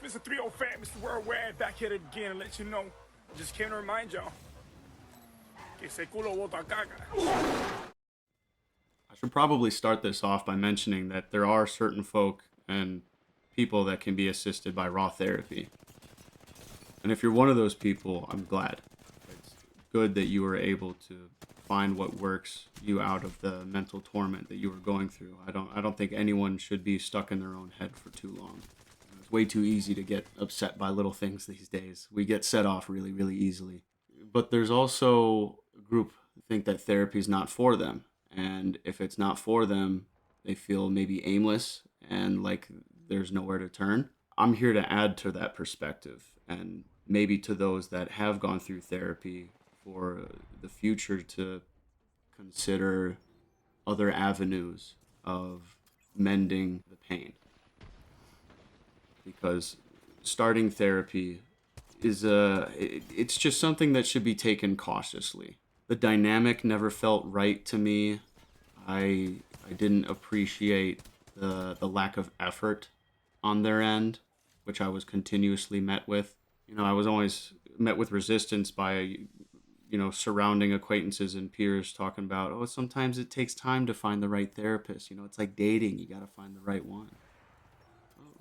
Mr. 305, Mr. Worldwide, back here again and let you know. Just came to remind y'all. Que ese culo bota caca. I should probably start this off by mentioning that there are certain folk and people that can be assisted by raw therapy. And if you're one of those people, I'm glad. It's good that you were able to find what works you out of the mental torment that you were going through. I don't think anyone should be stuck in their own head for too long. It's way too easy to get upset by little things these days. We get set off really, really easily. But there's also a group who think that therapy is not for them. And if it's not for them, they feel maybe aimless and like there's nowhere to turn. I'm here to add to that perspective and maybe to those that have gone through therapy for the future to consider other avenues of mending the pain. Because starting therapy is it's just something that should be taken cautiously. The dynamic never felt right to me. I didn't appreciate the lack of effort on their end, which I was continuously met with. I was always met with resistance by surrounding acquaintances and peers talking about, oh, sometimes it takes time to find the right therapist. It's like dating, you got to find the right one.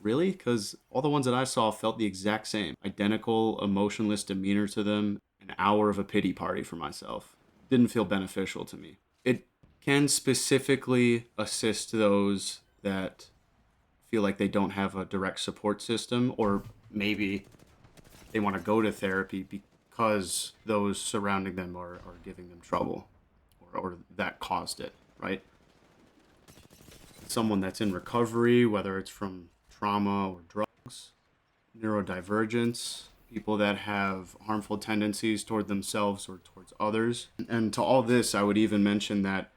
Really? Because all the ones that I saw felt the exact same. Identical, emotionless demeanor to them. An hour of a pity party for myself. Didn't feel beneficial to me. It can specifically assist those that feel like they don't have a direct support system, or maybe they want to go to therapy because those surrounding them are giving them trouble, or that caused it, right? Someone that's in recovery, whether it's from trauma or drugs, neurodivergence, people that have harmful tendencies toward themselves or towards others. And to all this, I would even mention that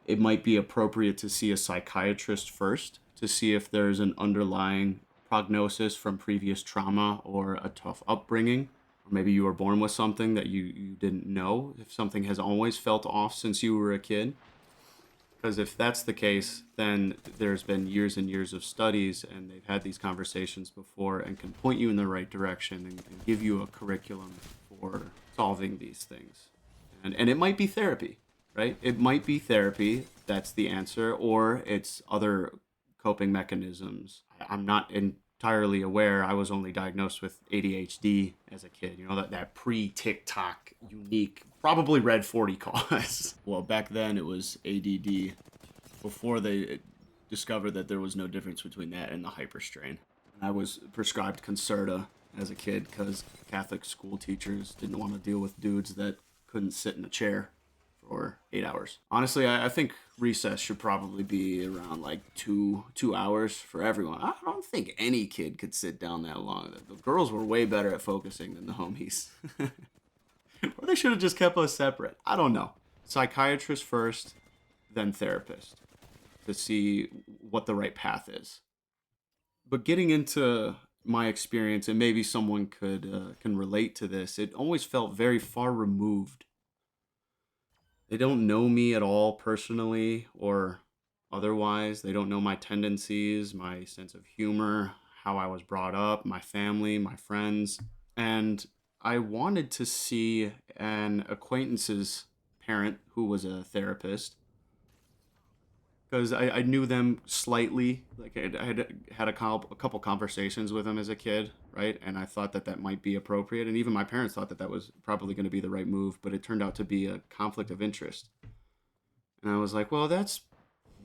it might be appropriate to see a psychiatrist first to see if there's an underlying prognosis from previous trauma or a tough upbringing. Or maybe you were born with something that you didn't know, if something has always felt off since you were a kid. Because if that's the case, then there's been years and years of studies, and they've had these conversations before and can point you in the right direction and give you a curriculum for solving these things. And it might be therapy, right? It might be therapy that's the answer, or it's other coping mechanisms. I'm not entirely aware. I was only diagnosed with ADHD as a kid. That pre-TikTok unique, probably read 40 cause. Well, back then it was ADD, before they discovered that there was no difference between that and the hyperstrain. I was prescribed Concerta as a kid because Catholic school teachers didn't want to deal with dudes that couldn't sit in a chair for 8 hours. Honestly, I think recess should probably be around like two hours for everyone. I don't think any kid could sit down that long. The girls were way better at focusing than the homies. Or they should have just kept us separate. I don't know. Psychiatrist first, then therapist, to see what the right path is. But getting into my experience, and maybe someone can relate to this, it always felt very far removed. They don't know me at all personally or otherwise. They don't know my tendencies, my sense of humor, how I was brought up, my family, my friends. And I wanted to see an acquaintance's parent who was a therapist, because I knew them slightly. Like I had a couple conversations with them as a kid, right? And I thought that might be appropriate. And even my parents thought that was probably going to be the right move, but it turned out to be a conflict of interest. And I was like, well, that's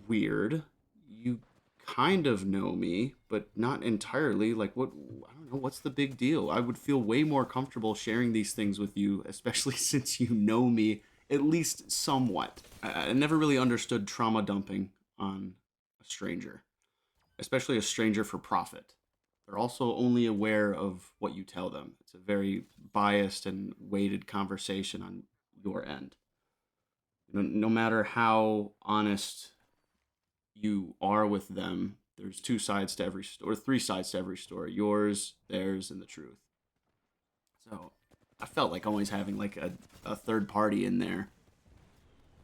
weird. You kind of know me, but not entirely. Like, what? I don't know. What's the big deal? I would feel way more comfortable sharing these things with you, especially since you know me at least somewhat. I never really understood trauma dumping on a stranger, especially a stranger for profit. They're also only aware of what you tell them. It's a very biased and weighted conversation on your end. No matter how honest you are with them, there's two sides to every story, or three sides to every story: yours, theirs, and the truth. So I felt like always having like a third party in there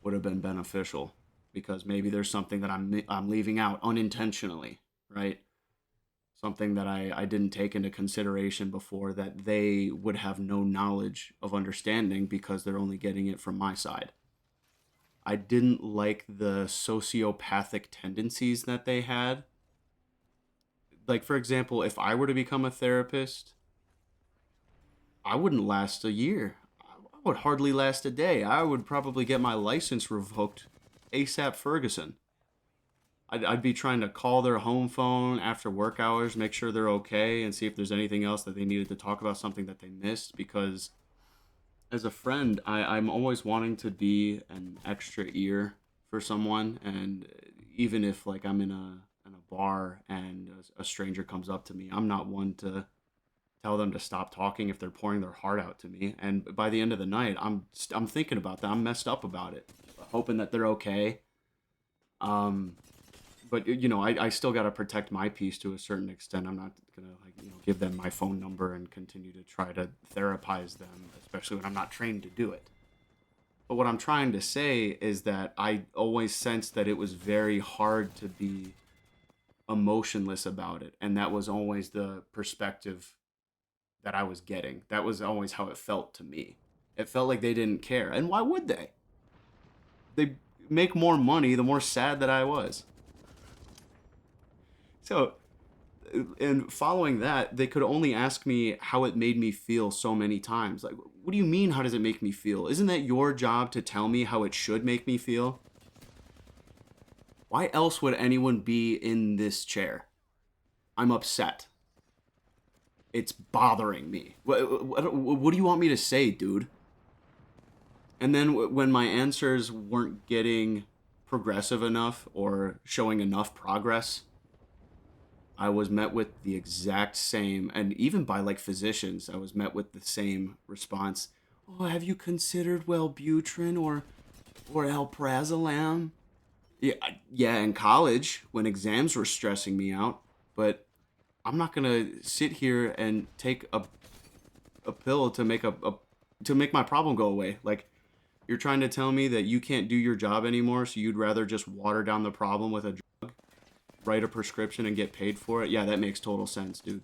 would have been beneficial, because maybe there's something that I'm leaving out unintentionally, right? something that I didn't take into consideration before, that they would have no knowledge of understanding because they're only getting it from my side. I didn't like the sociopathic tendencies that they had. Like, for example, if I were to become a therapist, I wouldn't last a year. I would hardly last a day. I would probably get my license revoked ASAP Ferguson. I'd be trying to call their home phone after work hours, make sure they're okay, and see if there's anything else that they needed to talk about, something that they missed. Because as a friend, I'm always wanting to be an extra ear for someone. And even if like I'm in a bar and a stranger comes up to me, I'm not one to tell them to stop talking if they're pouring their heart out to me. And by the end of the night, I'm thinking about that. I'm messed up about it, hoping that they're okay. But you know, I still got to protect my peace to a certain extent. I'm not gonna give them my phone number and continue to try to therapize them, especially when I'm not trained to do it. But what I'm trying to say is that I always sensed that it was very hard to be emotionless about it, and that was always the perspective that I was getting. That was always how it felt to me. It felt like they didn't care, and why would they? They make more money the more sad that I was. So, and following that, they could only ask me how it made me feel so many times. Like, what do you mean, how does it make me feel? Isn't that your job to tell me how it should make me feel? Why else would anyone be in this chair? I'm upset. It's bothering me. What do you want me to say, dude? And then when my answers weren't getting progressive enough or showing enough progress, I was met with the exact same, and even by like physicians, I was met with the same response. Oh, have you considered Wellbutrin or alprazolam? Yeah, in college when exams were stressing me out, but I'm not gonna sit here and take a pill to make to make my problem go away. Like, you're trying to tell me that you can't do your job anymore, so you'd rather just water down the problem with a drug, write a prescription, and get paid for it? Yeah, that makes total sense, dude.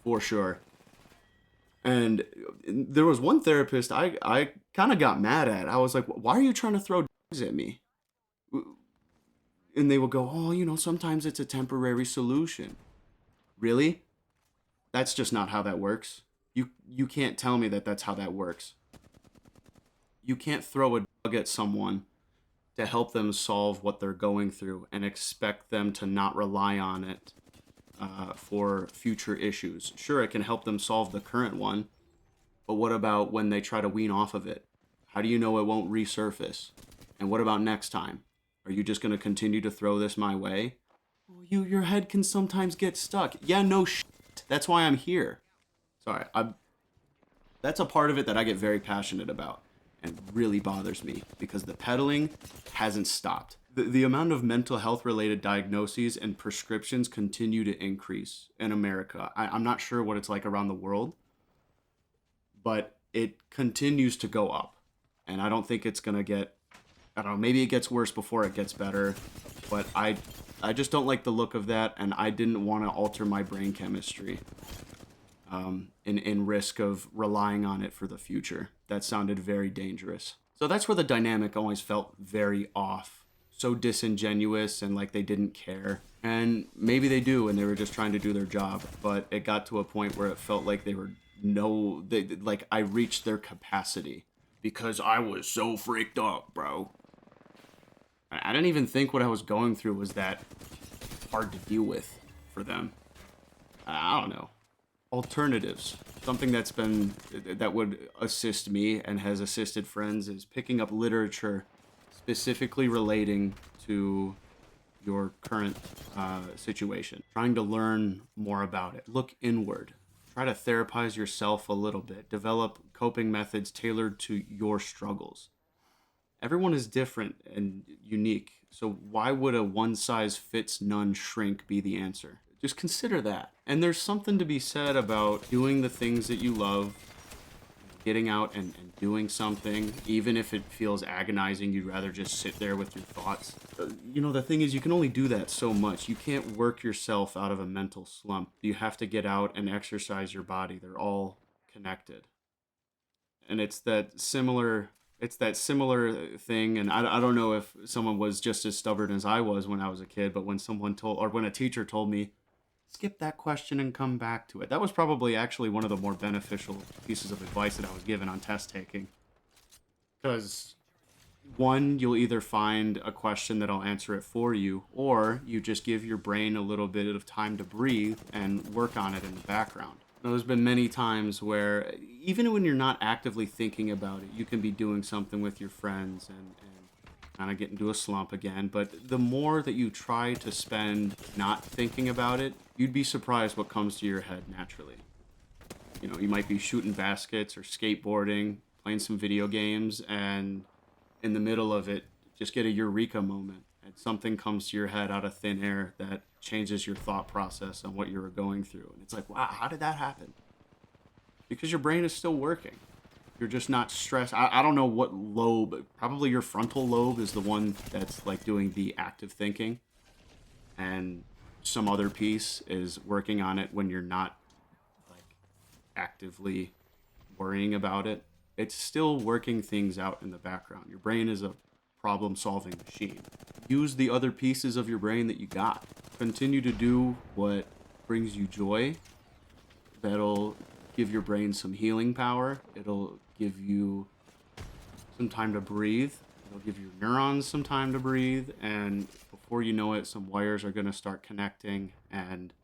For sure. And there was one therapist I kind of got mad at. I was like, why are you trying to throw drugs at me? And they would go, oh, sometimes it's a temporary solution. Really? That's just not how that works. You can't tell me that that's how that works. You can't throw a drug at someone to help them solve what they're going through and expect them to not rely on it for future issues. Sure, it can help them solve the current one, but what about when they try to wean off of it? How do you know it won't resurface? And what about next time? Are you just going to continue to throw this my way? Oh, your head can sometimes get stuck. Yeah, no shit. That's why I'm here. Sorry, that's a part of it that I get very passionate about and really bothers me because the peddling hasn't stopped. The amount of mental health related diagnoses and prescriptions continue to increase in America. I'm not sure what it's like around the world, but it continues to go up. And I don't think it's going to get, I don't know, maybe it gets worse before it gets better, but I just don't like the look of that, and I didn't want to alter my brain chemistry in risk of relying on it for the future. That sounded very dangerous. So that's where the dynamic always felt very off. So disingenuous and like they didn't care. And maybe they do and they were just trying to do their job, but it got to a point where it felt like like I reached their capacity because I was so freaked up, bro. I didn't even think what I was going through was that hard to deal with for them. I don't know. Alternatives. Something that would assist me and has assisted friends is picking up literature specifically relating to your current situation. Trying to learn more about it. Look inward. Try to therapize yourself a little bit. Develop coping methods tailored to your struggles. Everyone is different and unique, so why would a one-size-fits-none shrink be the answer? Just consider that. And there's something to be said about doing the things that you love, getting out and doing something, even if it feels agonizing, you'd rather just sit there with your thoughts. You know, the thing is, you can only do that so much. You can't work yourself out of a mental slump. You have to get out and exercise your body. They're all connected. And it's that similar thing. And I don't know if someone was just as stubborn as I was when I was a kid, but when when a teacher told me, skip that question and come back to it, that was probably actually one of the more beneficial pieces of advice that I was given on test taking. Because one, you'll either find a question that'll answer it for you, or you just give your brain a little bit of time to breathe and work on it in the background. There's been many times where, even when you're not actively thinking about it, you can be doing something with your friends and kind of get into a slump again. But the more that you try to spend not thinking about it, you'd be surprised what comes to your head naturally. You know, you might be shooting baskets or skateboarding, playing some video games, and in the middle of it, just get a eureka moment. And something comes to your head out of thin air that changes your thought process on what you were going through. And it's like, wow, how did that happen? Because your brain is still working. You're just not stressed. I don't know what lobe, probably your frontal lobe is the one that's like doing the active thinking. And some other piece is working on it when you're not like actively worrying about it. It's still working things out in the background. Your brain is a problem-solving machine. Use the other pieces of your brain that you got. Continue to do what brings you joy. That'll give your brain some healing power. It'll give you some time to breathe. It'll give your neurons some time to breathe. And before you know it, some wires are going to start connecting and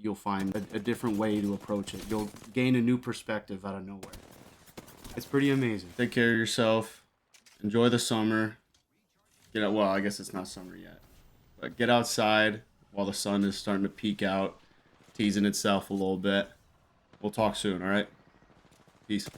you'll find a different way to approach it. You'll gain a new perspective out of nowhere. It's pretty amazing. Take care of yourself. Enjoy the summer. Well, I guess it's not summer yet. But get outside while the sun is starting to peek out, teasing itself a little bit. We'll talk soon, all right? Peace.